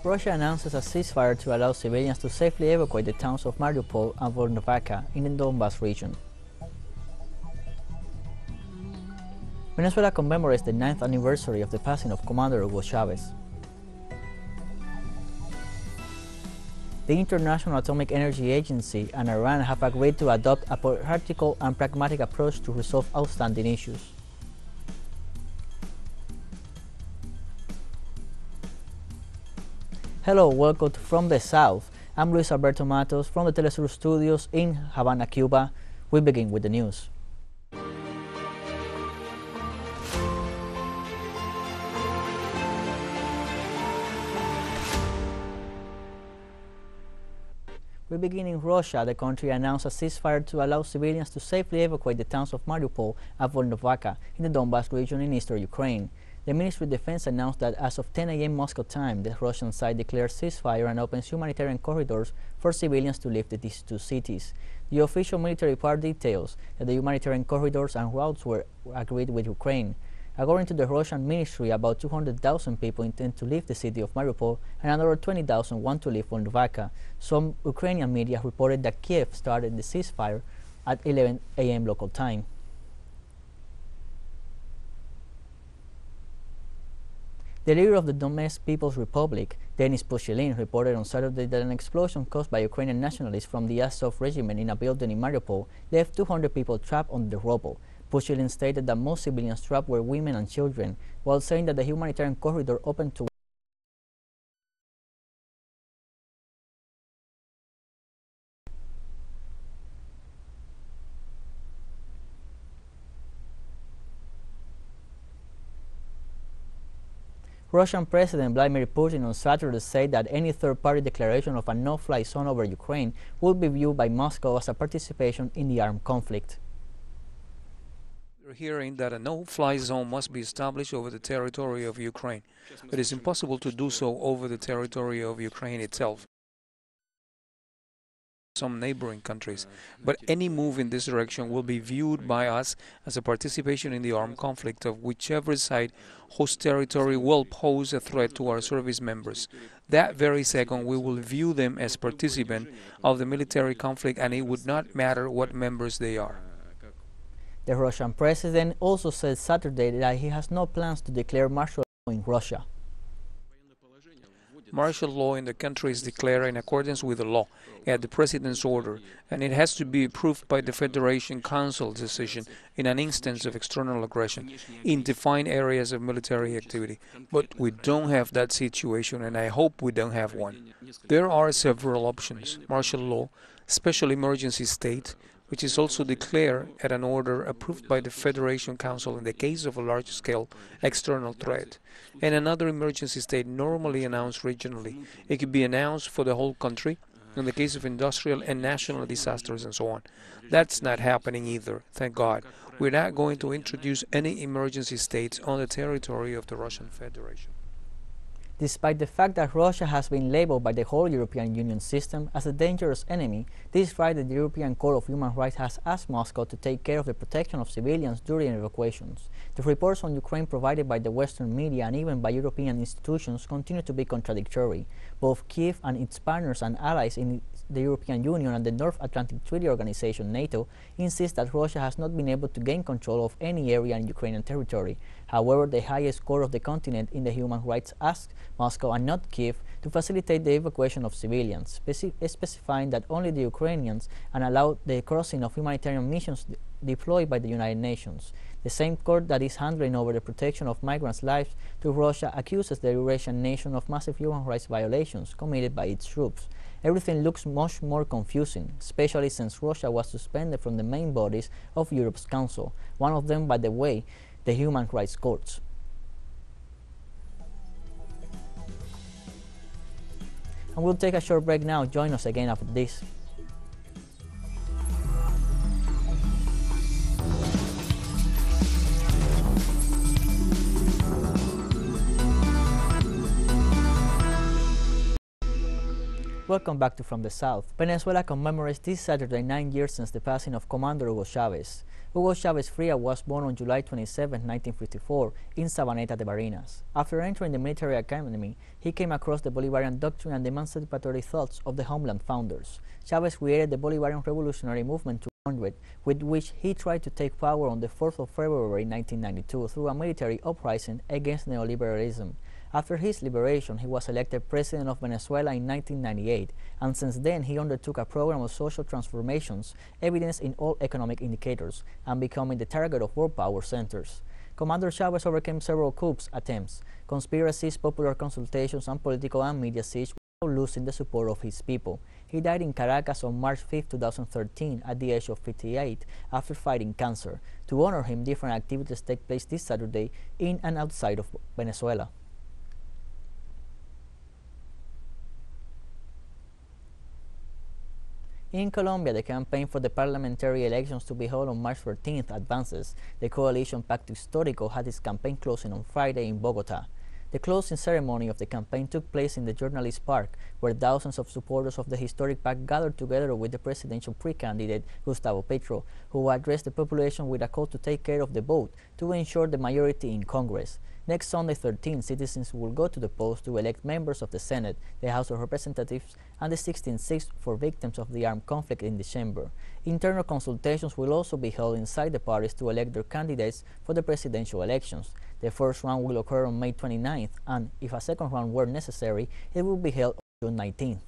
Russia announces a ceasefire to allow civilians to safely evacuate the towns of Mariupol and Volnovakha in the Donbass region. Venezuela commemorates the 9th anniversary of the passing of Commander Hugo Chavez. The International Atomic Energy Agency and Iran have agreed to adopt a practical and pragmatic approach to resolve outstanding issues. Hello, welcome to From the South. I'm Luis Alberto Matos from the teleSUR studios in Havana, Cuba. We begin with the news. We begin in Russia. The country announced a ceasefire to allow civilians to safely evacuate the towns of Mariupol and Volnovakha in the Donbass region in eastern Ukraine. The Ministry of Defense announced that as of 10 a.m. Moscow time, the Russian side declared ceasefire and opens humanitarian corridors for civilians to leave these two cities. The official military part details that the humanitarian corridors and routes were agreed with Ukraine. According to the Russian ministry, about 200,000 people intend to leave the city of Mariupol and another 20,000 want to leave Volnovakha. Some Ukrainian media reported that Kiev started the ceasefire at 11 a.m. local time. The leader of the Donbass People's Republic, Denis Pushilin, reported on Saturday that an explosion caused by Ukrainian nationalists from the Azov regiment in a building in Mariupol left 200 people trapped under the rubble. Pushilin stated that most civilians trapped were women and children, while saying that the humanitarian corridor opened to Russian President Vladimir Putin on Saturday said that any third-party declaration of a no-fly zone over Ukraine would be viewed by Moscow as a participation in the armed conflict. We're hearing that a no-fly zone must be established over the territory of Ukraine. It is impossible to do so over the territory of Ukraine itself, some neighboring countries. But any move in this direction will be viewed by us as a participation in the armed conflict of whichever side hosts territory will pose a threat to our service members. That very second we will view them as participants of the military conflict, and it would not matter what members they are. The Russian president also said Saturday that he has no plans to declare martial law in Russia. Martial law in the country is declared in accordance with the law at the president's order, and it has to be approved by the Federation Council decision in an instance of external aggression in defined areas of military activity. But we don't have that situation, and I hope we don't have one. There are several options: martial law, special emergency state, which is also declared at an order approved by the Federation Council in the case of a large-scale external threat, and another emergency state normally announced regionally. It could be announced for the whole country in the case of industrial and national disasters and so on. That's not happening either, thank God. We're not going to introduce any emergency states on the territory of the Russian Federation. Despite the fact that Russia has been labeled by the whole European Union system as a dangerous enemy, this Friday the European Court of Human Rights has asked Moscow to take care of the protection of civilians during evacuations. The reports on Ukraine provided by the Western media and even by European institutions continue to be contradictory. Both Kiev and its partners and allies in the European Union and the North Atlantic Treaty Organization, NATO, insist that Russia has not been able to gain control of any area in Ukrainian territory. However, the highest court of the continent in the human rights asked Moscow and not Kiev to facilitate the evacuation of civilians, specifying that only the Ukrainians and allow the crossing of humanitarian missions deployed by the United Nations. The same court that is handling over the protection of migrants' lives to Russia accuses the Eurasian nation of massive human rights violations committed by its troops. Everything looks much more confusing, especially since Russia was suspended from the main bodies of Europe's Council, one of them, by the way, the human rights courts. And we'll take a short break now. Join us again after this. Welcome back to From the South. Venezuela commemorates this Saturday 9 years since the passing of Commander Hugo Chavez. Hugo Chavez Fria was born on July 27, 1954, in Sabaneta de Barinas. After entering the military academy, he came across the Bolivarian doctrine and the emancipatory thoughts of the homeland founders. Chavez created the Bolivarian revolutionary movement 200, with which he tried to take power on the 4th of February 1992 through a military uprising against neoliberalism. After his liberation, he was elected president of Venezuela in 1998, and since then he undertook a program of social transformations evidenced in all economic indicators and becoming the target of world power centers. Commander Chavez overcame several coups attempts, conspiracies, popular consultations, and political and media siege without losing the support of his people. He died in Caracas on March 5, 2013 at the age of 58 after fighting cancer. To honor him, different activities take place this Saturday in and outside of Venezuela. In Colombia, the campaign for the parliamentary elections to be held on March 13th advances. The coalition Pacto Histórico had its campaign closing on Friday in Bogotá. The closing ceremony of the campaign took place in the Journalist Park, where thousands of supporters of the historic pact gathered together with the presidential pre-candidate Gustavo Petro, who addressed the population with a call to take care of the vote to ensure the majority in Congress. Next Sunday 13, citizens will go to the polls to elect members of the Senate, the House of Representatives, and the 16th seats for victims of the armed conflict in December. Internal consultations will also be held inside the parties to elect their candidates for the presidential elections. The first round will occur on May 29th, and if a second round were necessary, it will be held on June 19th.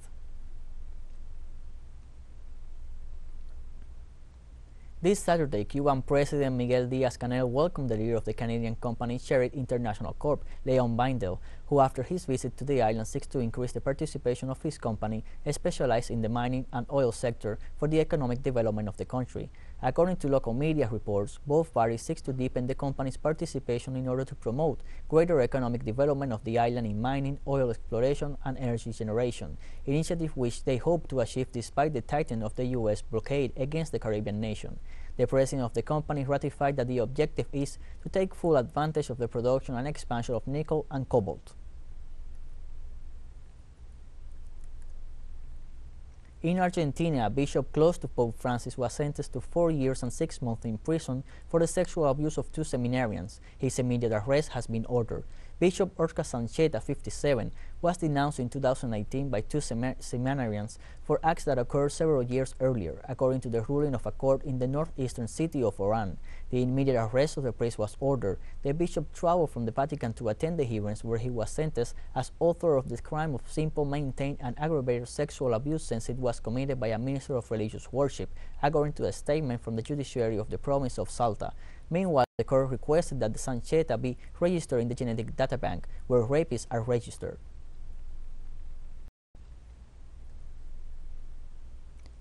This Saturday, Cuban President Miguel DiazCanelo welcomed the leader of the Canadian company Sherid International Corp, Leon Bindel, who after his visit to the island seeks to increase the participation of his company, specialized in the mining and oil sector, for the economic development of the country. According to local media reports, both parties seek to deepen the company's participation in order to promote greater economic development of the island in mining, oil exploration, and energy generation, initiative which they hope to achieve despite the tightening of the U.S. blockade against the Caribbean nation. The president of the company ratified that the objective is to take full advantage of the production and expansion of nickel and cobalt. In Argentina, a bishop close to Pope Francis was sentenced to 4 years and 6 months in prison for the sexual abuse of 2 seminarians. His immediate arrest has been ordered. Bishop Oscar Sancheta, 57, was denounced in 2018 by 2 seminarians for acts that occurred several years earlier, according to the ruling of a court in the northeastern city of Oran. The immediate arrest of the priest was ordered. The bishop traveled from the Vatican to attend the hearings, where he was sentenced as author of the crime of simple, maintained, and aggravated sexual abuse since it was committed by a minister of religious worship, according to a statement from the judiciary of the province of Salta. Meanwhile, the court requested that the Sancheta be registered in the genetic data bank, where rapists are registered.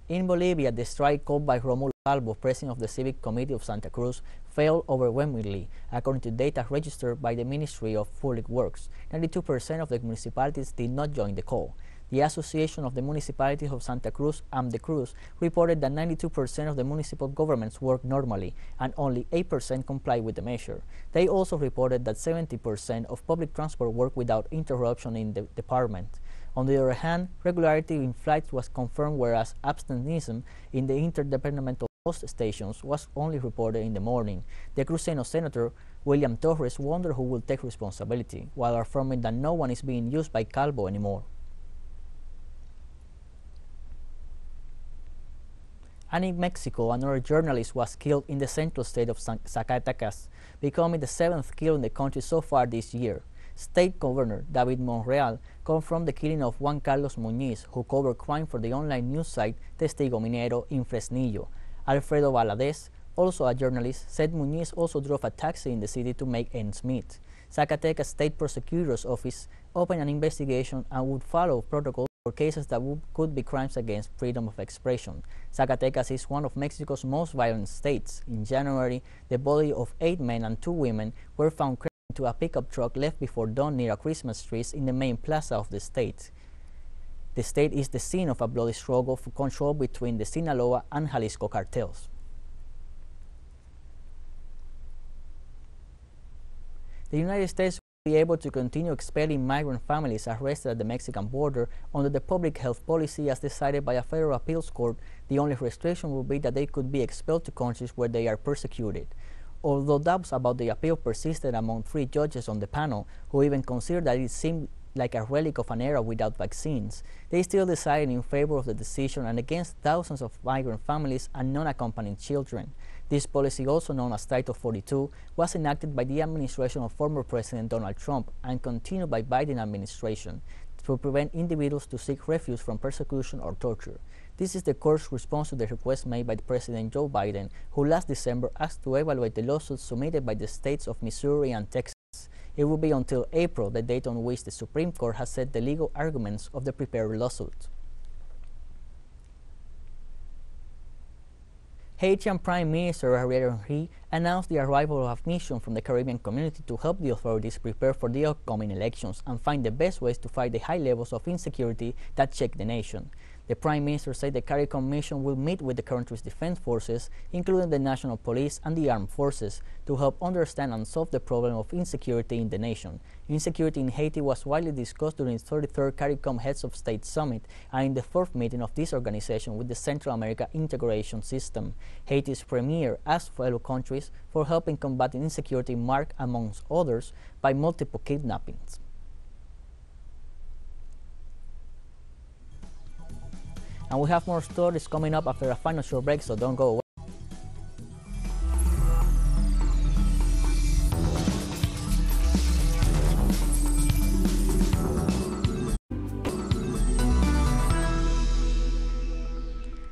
In Bolivia, the strike called by Romulo Calvo, president of the Civic Committee of Santa Cruz, failed overwhelmingly, according to data registered by the Ministry of Public Works. 92% of the municipalities did not join the call. The Association of the Municipalities of Santa Cruz and the Cruz reported that 92% of the municipal governments work normally and only 8% comply with the measure. They also reported that 70% of public transport worked without interruption in the department. On the other hand, regularity in flights was confirmed, whereas absenteeism in the interdepartmental bus stations was only reported in the morning. The Cruceño Senator William Torres wondered who will take responsibility, while affirming that no one is being used by Calvo anymore. And in Mexico, another journalist was killed in the central state of Zacatecas, becoming the 7th kill in the country so far this year. State Governor David Monreal confirmed the killing of Juan Carlos Muñiz, who covered crime for the online news site Testigo Minero in Fresnillo. Alfredo Valadez, also a journalist, said Muñiz also drove a taxi in the city to make ends meet. Zacatecas State Prosecutor's Office opened an investigation and would follow protocols for cases that could be crimes against freedom of expression. Zacatecas is one of Mexico's most violent states. In January, the body of 8 men and 2 women were found crashed into a pickup truck left before dawn near a Christmas tree in the main plaza of the state. The state is the scene of a bloody struggle for control between the Sinaloa and Jalisco cartels. The United States be able to continue expelling migrant families arrested at the Mexican border under the public health policy as decided by a federal appeals court. The only restriction will be that they could be expelled to countries where they are persecuted. Although doubts about the appeal persisted among 3 judges on the panel, who even considered that it seemed like a relic of an era without vaccines, they still decided in favor of the decision and against thousands of migrant families and non-accompanied children. This policy, also known as Title 42, was enacted by the administration of former President Donald Trump and continued by Biden administration to prevent individuals to seek refuge from persecution or torture. This is the court's response to the request made by President Joe Biden, who last December asked to evaluate the lawsuits submitted by the states of Missouri and Texas. It will be until April, the date on which the Supreme Court has set the legal arguments of the prepared lawsuit. Haitian Prime Minister Ariel Henry announced the arrival of a mission from the Caribbean community to help the authorities prepare for the upcoming elections and find the best ways to fight the high levels of insecurity that shake the nation. The Prime Minister said the CARICOM mission will meet with the country's defense forces, including the National Police and the Armed Forces, to help understand and solve the problem of insecurity in the nation. Insecurity in Haiti was widely discussed during the 33rd CARICOM Heads of State Summit and in the 4th meeting of this organization with the Central America Integration System. Haiti's premier asked fellow countries for help in combating insecurity marked, amongst others, by multiple kidnappings. And we have more stories coming up after a final short break, so don't go away.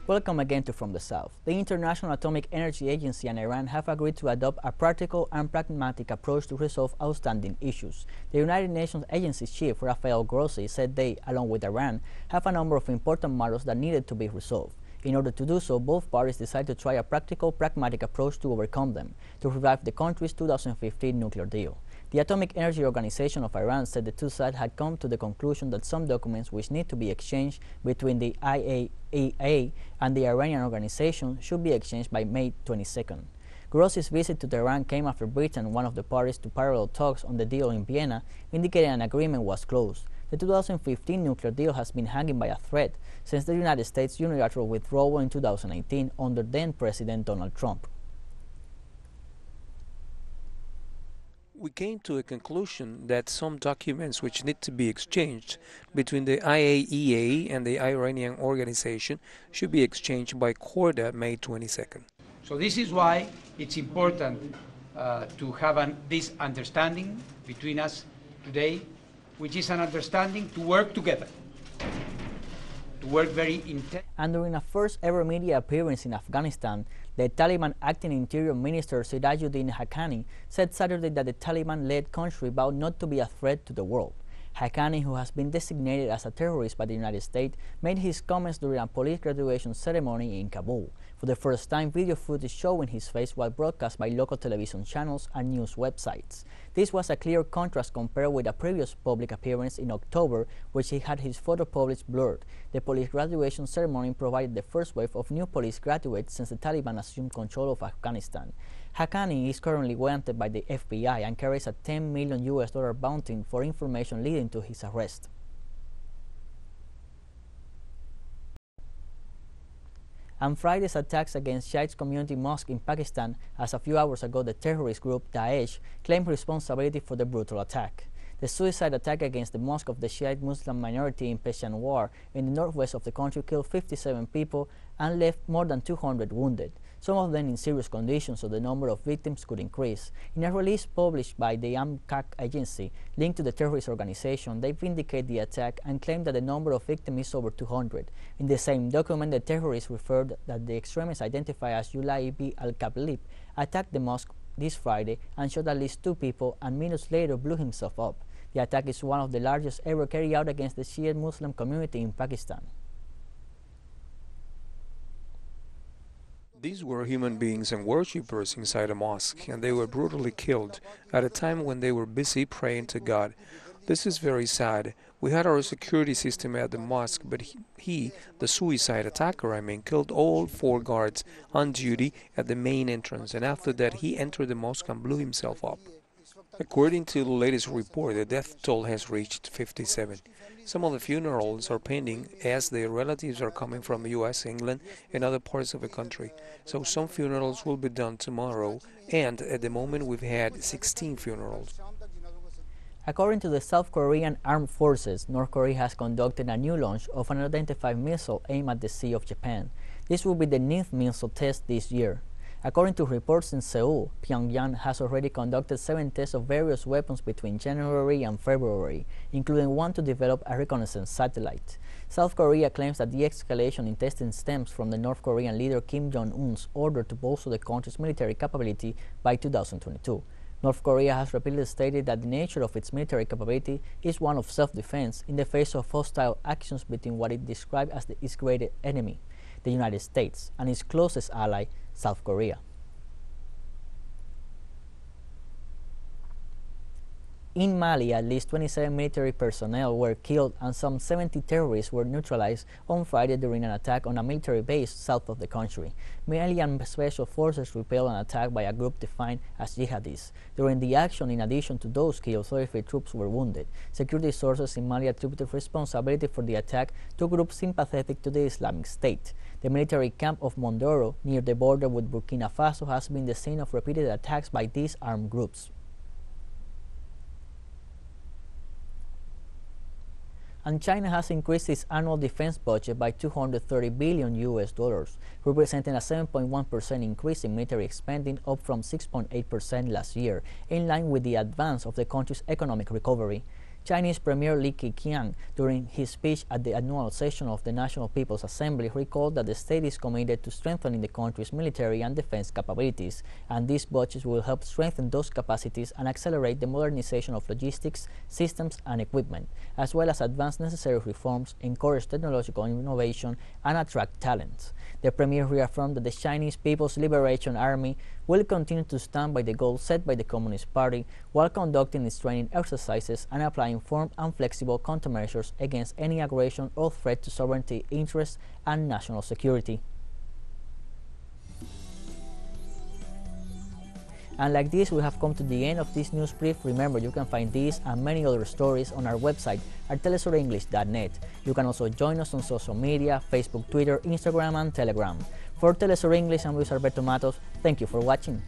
Welcome again to From the South. The International Atomic Energy Agency and Iran have agreed to adopt a practical and pragmatic approach to resolve outstanding issues. The United Nations agency's chief, Rafael Grossi, said they, along with Iran, have a number of important matters that needed to be resolved. In order to do so, both parties decided to try a practical, pragmatic approach to overcome them, to revive the country's 2015 nuclear deal. The Atomic Energy Organization of Iran said the two sides had come to the conclusion that some documents which need to be exchanged between the IAEA and the Iranian organization should be exchanged by May 22nd. Grossi's visit to Tehran came after Britain, one of the parties to parallel talks on the deal in Vienna, indicated an agreement was close. The 2015 nuclear deal has been hanging by a thread since the United States' unilateral withdrawal in 2018 under then-President Donald Trump. We came to a conclusion that some documents which need to be exchanged between the IAEA and the Iranian organization should be exchanged by Corda May 22nd. So this is why it's important to have this understanding between us today, which is an understanding to work together, to work very intensely. And during a first-ever media appearance in Afghanistan, the Taliban acting Interior Minister Sirajuddin Haqqani said Saturday that the Taliban-led country vowed not to be a threat to the world. Haqqani, who has been designated as a terrorist by the United States, made his comments during a police graduation ceremony in Kabul. For the first time, video footage showing his face was broadcast by local television channels and news websites. This was a clear contrast compared with a previous public appearance in October, which he had his photo published blurred. The police graduation ceremony provided the first wave of new police graduates since the Taliban assumed control of Afghanistan. Haqqani is currently wanted by the FBI and carries a $10 million bounty for information leading to his arrest. And Friday's attacks against Shiite community mosque in Pakistan, as a few hours ago the terrorist group Daesh claimed responsibility for the brutal attack. The suicide attack against the mosque of the Shiite Muslim minority in Peshawar in the northwest of the country killed 57 people and left more than 200 wounded, some of them in serious conditions, so the number of victims could increase. In a release published by the AMCAC agency linked to the terrorist organization, they vindicate the attack and claim that the number of victims is over 200. In the same document, the terrorists referred that the extremists identified as Yulai B. al-Kablib attacked the mosque this Friday and shot at least 2 people and minutes later blew himself up. The attack is one of the largest ever carried out against the Shiite Muslim community in Pakistan. These were human beings and worshippers inside a mosque, and they were brutally killed at a time when they were busy praying to God. This is very sad. We had our security system at the mosque, but he, the suicide attacker, killed all 4 guards on duty at the main entrance, and after that he entered the mosque and blew himself up. According to the latest report, the death toll has reached 57. Some of the funerals are pending as their relatives are coming from the US, England, and other parts of the country. So some funerals will be done tomorrow, and at the moment we've had 16 funerals. According to the South Korean Armed Forces, North Korea has conducted a new launch of an unidentified missile aimed at the Sea of Japan. This will be the 9th missile test this year. According to reports in Seoul, Pyongyang has already conducted 7 tests of various weapons between January and February, including one to develop a reconnaissance satellite. South Korea claims that the escalation in testing stems from the North Korean leader Kim Jong-un's order to bolster the country's military capability by 2022. North Korea has repeatedly stated that the nature of its military capability is one of self-defense in the face of hostile actions between what it described as its greatest enemy, the United States, and its closest ally, South Korea. In Mali, at least 27 military personnel were killed and some 70 terrorists were neutralized on Friday during an attack on a military base south of the country. Malian special forces repelled an attack by a group defined as jihadists. During the action, in addition to those killed, 33 troops were wounded. Security sources in Mali attributed responsibility for the attack to groups sympathetic to the Islamic State. The military camp of Mondoro, near the border with Burkina Faso, has been the scene of repeated attacks by these armed groups. And China has increased its annual defense budget by $230 billion, representing a 7.1% increase in military spending, up from 6.8% last year, in line with the advance of the country's economic recovery. Chinese Premier Li Keqiang, during his speech at the annual session of the National People's Assembly, recalled that the state is committed to strengthening the country's military and defense capabilities, and these budgets will help strengthen those capacities and accelerate the modernization of logistics, systems, and equipment, as well as advance necessary reforms, encourage technological innovation, and attract talent. The Premier reaffirmed that the Chinese People's Liberation Army will continue to stand by the goals set by the Communist Party while conducting its training exercises and applying firm and flexible countermeasures against any aggression or threat to sovereignty, interests, and national security. And like this, we have come to the end of this news brief. Remember, you can find these and many other stories on our website at telesurenglish.net. You can also join us on social media, Facebook, Twitter, Instagram, and Telegram. For TeleSUR English, I'm Luis Alberto Matos. Thank you for watching.